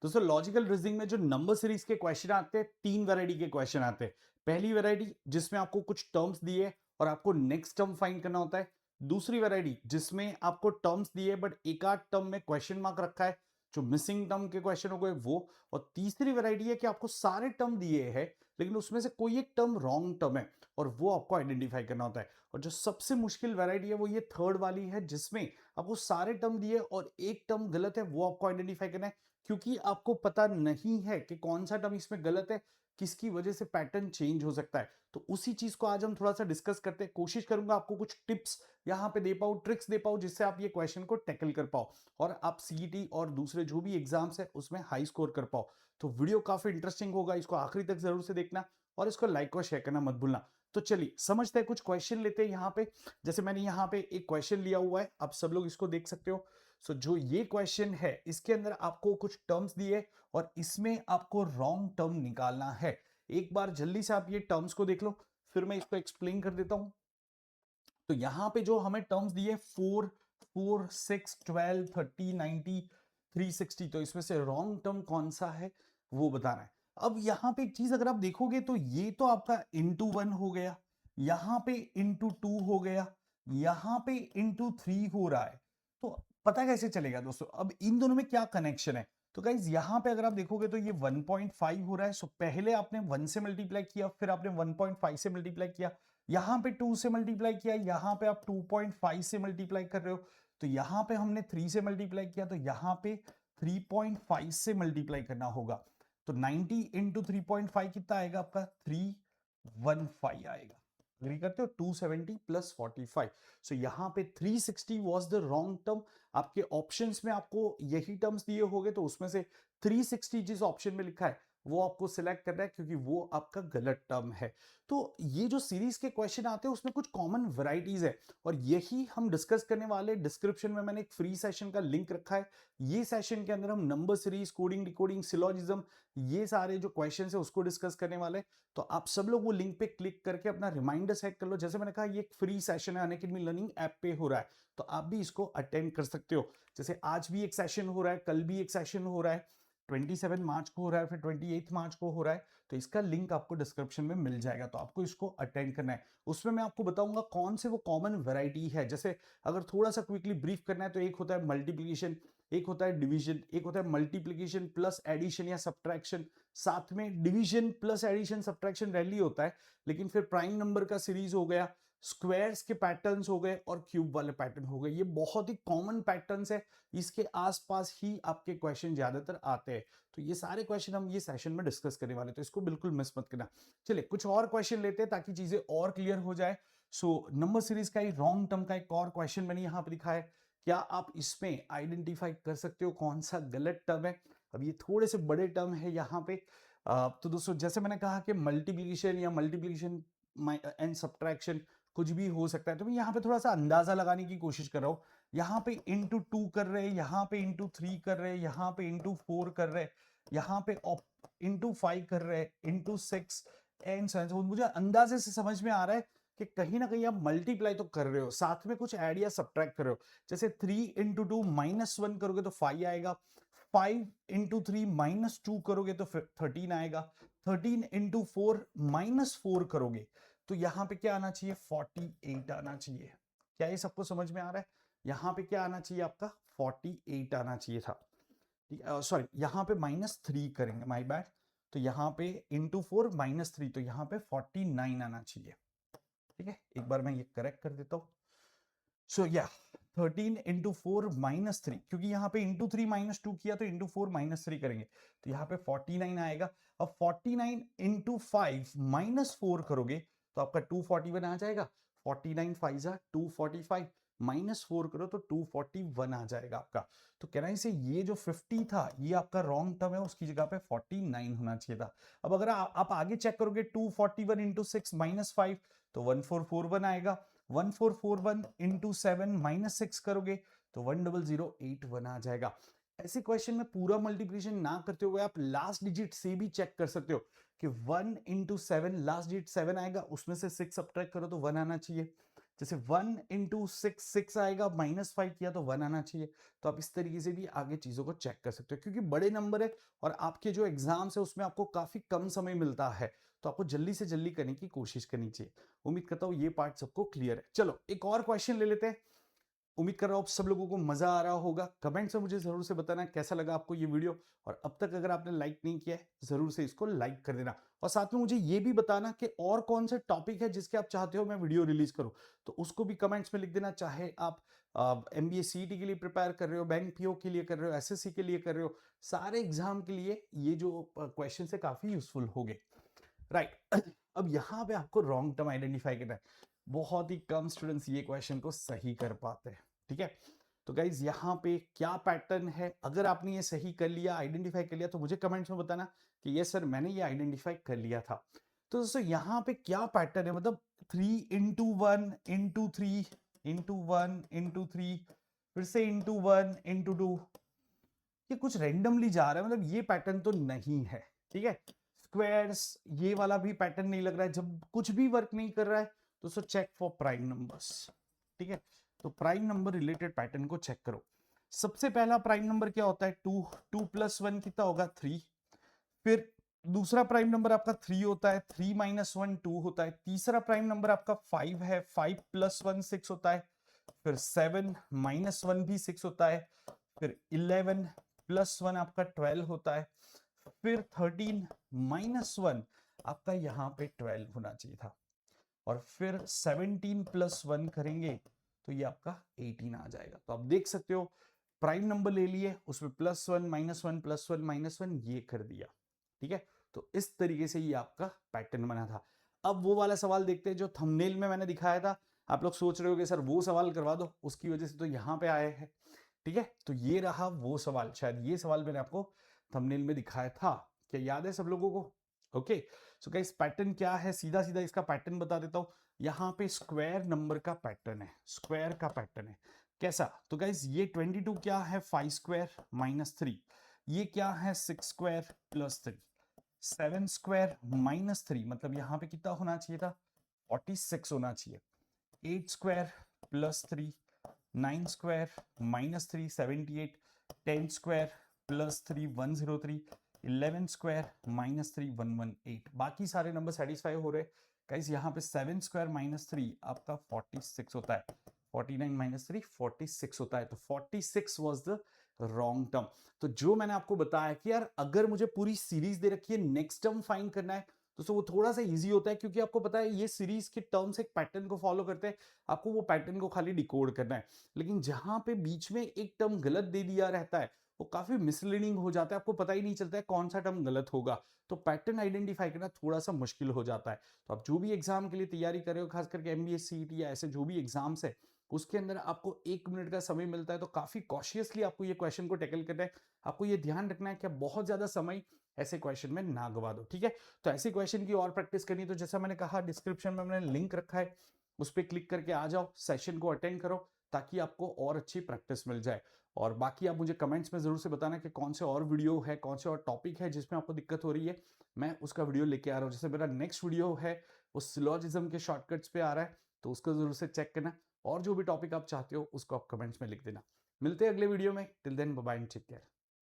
दोस्तों logical reasoning में जो नंबर सीरीज के क्वेश्चन आते हैं, तीन वैरायटी के क्वेश्चन आते हैं। पहली वैरायटी जिसमें आपको कुछ टर्म्स दिए और आपको नेक्स्ट टर्म फाइंड करना होता है। दूसरी वैरायटी जिसमें आपको टर्म्स दिए बट एक आध टर्म में क्वेश्चन मार्क रखा है, जो मिसिंग टर्म के क्वेश्चन हो गए वो। और तीसरी वैरायटी है कि आपको सारे टर्म दिए हैं लेकिन उसमें से कोई एक टर्म रॉन्ग टर्म है और वो आपको आइडेंटिफाई करना होता है। और जो सबसे मुश्किल वैरायटी है वो ये थर्ड वाली है, जिसमें आपको सारे टर्म दिए और एक टर्म गलत है, वो आपको आइडेंटिफाई करना है। क्योंकि आपको पता नहीं है कि कौन सा टर्म इसमें गलत है, किसकी वजह से पैटर्न चेंज हो सकता है। तो उसी चीज को आज हम थोड़ा सा डिस्कस करते हैं। कोशिश करूंगा आपको कुछ टिप्स यहाँ पे दे पाऊँ, ट्रिक्स दे पाऊँ, जिससे आप ये क्वेश्चन को टैकल कर पाओ और आप सीईटी और दूसरे जो भी एग्जाम्स है उसमें हाई स्कोर कर पाओ। तो वीडियो काफी इंटरेस्टिंग होगा, इसको आखिरी तक जरूर से देखना और इसको लाइक और शेयर करना मत भूलना। तो चलिए समझते हैं, कुछ क्वेश्चन लेते हैं यहाँ पे। जैसे मैंने यहाँ पे एक क्वेश्चन लिया हुआ है, आप सब लोग इसको देख सकते हो। सो जो ये क्वेश्चन है इसके अंदर आपको कुछ टर्म्स दिए और इसमें आपको रॉन्ग टर्म निकालना है। एक बार जल्दी से आप ये टर्म्स को देख लो, फिर मैं इसको एक्सप्लेन कर देता हूं। तो यहां पे जो हमें टर्म्स दिए 4, 4, 6, 12, 30, 90, 360, तो इसमें से रॉन्ग टर्म कौन सा है वो बताना है। अब यहां पे एक चीज अगर आप देखोगे तो ये तो आपका इंटू वन हो गया, यहां पे इंटू टू हो गया, यहां पे इंटू थ्री हो रहा है। तो पता कैसे चलेगा दोस्तों अब इन दोनों में क्या कनेक्शन है? तो गाइज यहां पे अगर आप देखोगे तो ये 1.5 हो रहा है। सो पहले आपने 1 से मल्टीप्लाई किया, फिर आपने 1.5 से मल्टीप्लाई किया, यहां पे 2 से मल्टीप्लाई किया, यहां पे आप 2.5 से मल्टीप्लाई कर रहे हो, तो यहां पे हमने 3 से मल्टीप्लाई किया, तो यहां पे 3.5 से मल्टीप्लाई करना होगा। तो 90 इंटू 3.5 कितना आएगा आपका? 315 आएगा। अग्री करते हो? 270 प्लस 45। सो यहां पे 360 वॉज द रॉन्ग टर्म। आपके ऑप्शंस में आपको यही टर्म्स दिए होंगे, तो उसमें से 360 जिस ऑप्शन में लिखा है वो आपको सिलेक्ट करना है, क्योंकि वो आपका गलत टर्म है। तो ये जो सीरीज के क्वेश्चन आते हैं उसमें कुछ कॉमन वैरायटीज है और यही हम डिस्कस करने वाले। डिस्क्रिप्शन में मैंने एक फ्री सेशन का लिंक रखा है। ये सेशन के अंदर हम number series, coding, decoding, syllogism, ये सारे जो क्वेश्चन है उसको डिस्कस करने वाले। तो आप सब लोग वो लिंक पे क्लिक करके अपना रिमाइंडर सेट कर लो। जैसे मैंने कहा ये एक फ्री सेशन है, अनअकैडमी लर्निंग ऐप पे हो रहा है, तो आप भी इसको अटेंड कर सकते हो। जैसे आज भी एक सेशन हो रहा है, कल भी एक सेशन हो रहा है, 27 मार्च को हो रहा है, फिर 28 मार्च को हो रहा है। तो इसका लिंक आपको डिस्क्रिप्शन में मिल जाएगा, तो आपको इसको अटेंड करना है। उसमें मैं आपको बताऊंगा कौन से वो कॉमन वैरायटी है। जैसे अगर थोड़ा सा क्विकली ब्रीफ करना है तो एक होता है मल्टीप्लीकेशन, एक होता है डिवीजन, एक होता है मल्टीप्लीकेशन प्लस एडिशन या सब्ट्रैक्शन। साथ में डिवीजन प्लस एडिशन सब्ट्रैक्शन रैली होता है, लेकिन फिर प्राइम नंबर का सीरीज हो गया, स्क्वायर्स के पैटर्न्स हो गए और क्यूब वाले पैटर्न हो गए। ये बहुत ही कॉमन पैटर्न्स है, इसके आसपास ही आपके क्वेश्चन ज्यादातर आते हैं। तो ये सारे क्वेश्चन हम ये सेशन में डिस्कस करने वाले, तो इसको बिल्कुल मिस मत करना। चलिए कुछ और क्वेश्चन लेते हैं ताकि चीजें और क्लियर हो जाए। सो नंबर सीरीज का ही रॉन्ग टर्म का एक और क्वेश्चन मैंने यहाँ पे दिखा है। क्या आप इसमें आइडेंटिफाई कर सकते हो कौन सा गलत टर्म है? अब ये थोड़े से बड़े टर्म है यहाँ पे। तो दोस्तों जैसे मैंने कहा कि मल्टीप्लीकेशन या मल्टीप्लीकेशन एंड सब्ट्रैक्शन कुछ भी हो सकता है, तो मैं यहाँ पे थोड़ा सा अंदाजा लगाने की कोशिश कर रहा हूँ। यहाँ पे इंटू टू कर रहे हैं, यहाँ पे इंटू थ्री कर रहे हैं, यहाँ पे इंटू फोर कर रहे हैं, यहाँ पे इंटू फाइव कर रहे हैं, इंटू सिक्स एंड सेवन। मुझे अंदाजे से समझ में आ रहा है कि कहीं ना कहीं आप मल्टीप्लाई तो कर रहे हो, साथ में कुछ ऐड या सब्ट्रैक्ट कर रहे हो। जैसे 3 इंटू टू माइनस वन करोगे तो 5 आएगा, 5 इंटू थ्री माइनस टू करोगे तो 13 आएगा, 13 इंटू फोर माइनस फोर करोगे तो यहां पे क्या आना चाहिए? 48 आना चाहिए। क्या ये सबको समझ में आ रहा है? यहां पे क्या आना चाहिए आपका? 48 आना चाहिए था। सॉरी, यहाँ पे माइनस थ्री करेंगे, माई बैड। तो यहाँ पे इंटू फोर माइनस थ्री, तो यहाँ पे 49 आना चाहिए। ठीक है, एक बार मैं ये करेक्ट कर देता हूँ। सो या 13 इंटू फोर माइनस थ्री, क्योंकि यहाँ पे इंटू थ्री माइनस टू किया तो इंटू फोर माइनस थ्री करेंगे, तो यहाँ पे 49 आएगा। अब 49 इंटू फाइव माइनस फोर करोगे तो आपका 241 आ जाएगा। 49 फाइव जा 245, माइनस फोर करो तो 241 आ जाएगा आपका। तो कहना से ये जो 50 था ये आपका रॉन्ग टर्म है, उसकी जगह पे 49 होना चाहिए था। अब अगर आप आगे चेक करोगे 241 इंटू सिक्स माइनस फाइव, तो 1441 आएगा। 1441 इंटू सेवन माइनस सिक्स करोगे तो 10081 आ जाएगा। ऐसे क्वेश्चन में पूरा मल्टीप्लिकेशन ना करते हुए आप लास्ट डिजिट से भी चेक कर सकते हो कि 1 इंटू सेवन, लास्ट डिजिट 7 आएगा, उसमें से 6 सब्ट्रैक्ट करो तो 1 आना चाहिए। जैसे 1 इंटू 6 आएगा, -5 किया तो 1 आना चाहिए। तो आप इस तरीके से भी आगे चीजों को चेक कर सकते हो, क्योंकि बड़े नंबर है और आपके जो एग्जाम्स है उसमें आपको काफी कम समय मिलता है, तो आपको जल्दी से जल्दी करने की कोशिश करनी चाहिए। उम्मीद करता हूँ ये पार्ट सबको क्लियर है। चलो एक और क्वेश्चन ले लेते हैं। उम्मीद कर रहा हूँ आप सब लोगों को मजा आ रहा होगा। कमेंट्स में मुझे जरूर से बताना कैसा लगा आपको ये वीडियो, और अब तक अगर आपने लाइक नहीं किया है जरूर से इसको लाइक कर देना, और साथ में मुझे ये भी बताना कि और कौन से टॉपिक है जिसके आप चाहते हो मैं वीडियो रिलीज करूं, तो उसको भी कमेंट्स में लिख देना। चाहे आप MBA CET के लिए प्रिपेयर कर रहे हो, बैंक PO के लिए कर रहे हो, SSC के लिए कर रहे हो, सारे एग्जाम के लिए ये जो क्वेश्चन है काफी यूजफुल हो गए। राइट अब यहाँ पे आपको रॉन्ग टर्म आइडेंटिफाई करना है। बहुत ही कम स्टूडेंट्स ये क्वेश्चन को सही कर पाते हैं, ठीक है। तो गाइज यहाँ पे क्या पैटर्न है, अगर आपने ये सही कर लिया, आइडेंटिफाई कर लिया, तो मुझे कमेंट्स में बताना कि यस सर मैंने ये आइडेंटिफाई कर लिया था। तो दोस्तों यहाँ पे क्या पैटर्न है, मतलब 3 इंटू 1 इंटू 3 इंटू 1 इंटू 3 फिर से इंटू 1 इंटू 2, ये कुछ रेंडमली जा रहा है, मतलब ये पैटर्न तो नहीं है, ठीक है। स्क्वायर्स ये वाला भी पैटर्न नहीं लग रहा है, जब कुछ भी वर्क नहीं कर रहा है तो so check for prime numbers, ठीक है। तो प्राइम नंबर रिलेटेड पैटर्न को चेक करो। सबसे पहला प्राइम नंबर क्या होता है, 2 2 प्लस 1 कितना होगा 3। फिर दूसरा प्राइम नंबर आपका 3 होता है, 3 माइनस 1 2 होता है। तीसरा प्राइम नंबर आपका 5 है, 5 प्लस 1 6 होता है। फिर 7 माइनस 1 भी 6 होता है। फिर 11 प्लस 1 आपका 12 होता है। फिर 13 माइनस 1 आपका यहाँ पे 12 होना चाहिए था। और फिर 17 प्लस 1 करेंगे तो ये आपका 18 आ जाएगा। तो आप देख सकते हो प्राइम नंबर ले लिए, उसमें प्लस 1 माइनस 1 प्लस 1 माइनस 1 ये कर दिया, ठीक है। तो इस तरीके से ये आपका पैटर्न बना था। अब वो वाला सवाल देखते हैं जो थंबनेल में मैंने दिखाया था। आप लोग सोच रहे होगे सर वो सवाल करवा दो, उसकी वजह से तो यहाँ पे आए हैं, ठीक है। तो ये रहा वो सवाल, शायद ये सवाल मैंने आपको थंबनेल में दिखाया था, क्या याद है सब लोगों को? ओके सो गाइस पैटर्न क्या है, सीधा सीधा इसका पैटर्न बता देता हूं। यहाँ पे स्क्वायर नंबर का पैटर्न है, स्क्वायर का पैटर्न है कैसा। तो गाइस ये 22 क्या है, 5 स्क्वायर माइनस 3। ये क्या है, 6 स्क्वायर प्लस 3। 7 स्क्वायर माइनस 3 मतलब यहाँ पे कितना होना चाहिए था, 46 होना चाहिए। 8 square plus 3। 9 square minus 3 78। 10 square plus 3 103। 11 square minus 3 118। बाकी सारे नंबर सेटिस्फाई हो रहे। गाइस यहाँ पे 7 स्क्वायर माइनस 3 आपका 46 होता है। 49 माइनस 3 46 होता है। तो 46 वाज द रॉन्ग टर्म। तो जो मैंने आपको बताया कि यार अगर मुझे पूरी सीरीज दे रखी है, नेक्स्ट टर्म फाइंड करना है, तो वो थोड़ा सा इजी होता है, क्योंकि आपको पता है ये सीरीज के टर्म्स एक पैटर्न को फॉलो करते हैं, आपको वो पैटर्न को खाली डिकोड करना है। लेकिन जहां पे बीच में एक टर्म गलत दे दिया रहता है वो काफी मिसलीडिंग हो जाता है, आपको पता ही नहीं चलता है कौन सा टर्म गलत होगा, तो पैटर्न आइडेंटिफाई करना थोड़ा सा मुश्किल हो जाता है। तो आप जो भी एग्जाम के लिए तैयारी कर रहे हो, खास करके MBA CET या ऐसे जो भी एग्जाम्स है, उसके अंदर आपको 1 मिनट का समय मिलता है, तो काफी कॉशियसली आपको ये क्वेश्चन को टैकल करना है। आपको ये ध्यान रखना है कि बहुत ज्यादा समय ऐसे क्वेश्चन में ना गवा दो, ठीक है। तो ऐसे क्वेश्चन की और प्रैक्टिस करनी है तो जैसा मैंने कहा डिस्क्रिप्शन में मैंने लिंक रखा है, उस पर क्लिक करके आ जाओ, सेशन को अटेंड करो, ताकि आपको और अच्छी प्रैक्टिस मिल जाए। और बाकी आप मुझे कमेंट्स में जरूर से बताना कि कौन से और वीडियो है, कौन से और टॉपिक है जिसमें आपको दिक्कत हो रही है, मैं उसका वीडियो लेके आ रहा हूँ। जैसे मेरा नेक्स्ट वीडियो है वो सिलोजिज्म के शॉर्टकट्स पे आ रहा है, तो उसको जरूर से चेक करना। और जो भी टॉपिक आप चाहते हो उसको आप कमेंट्स में लिख देना। मिलते हैं अगले वीडियो में, till then bye bye, take care.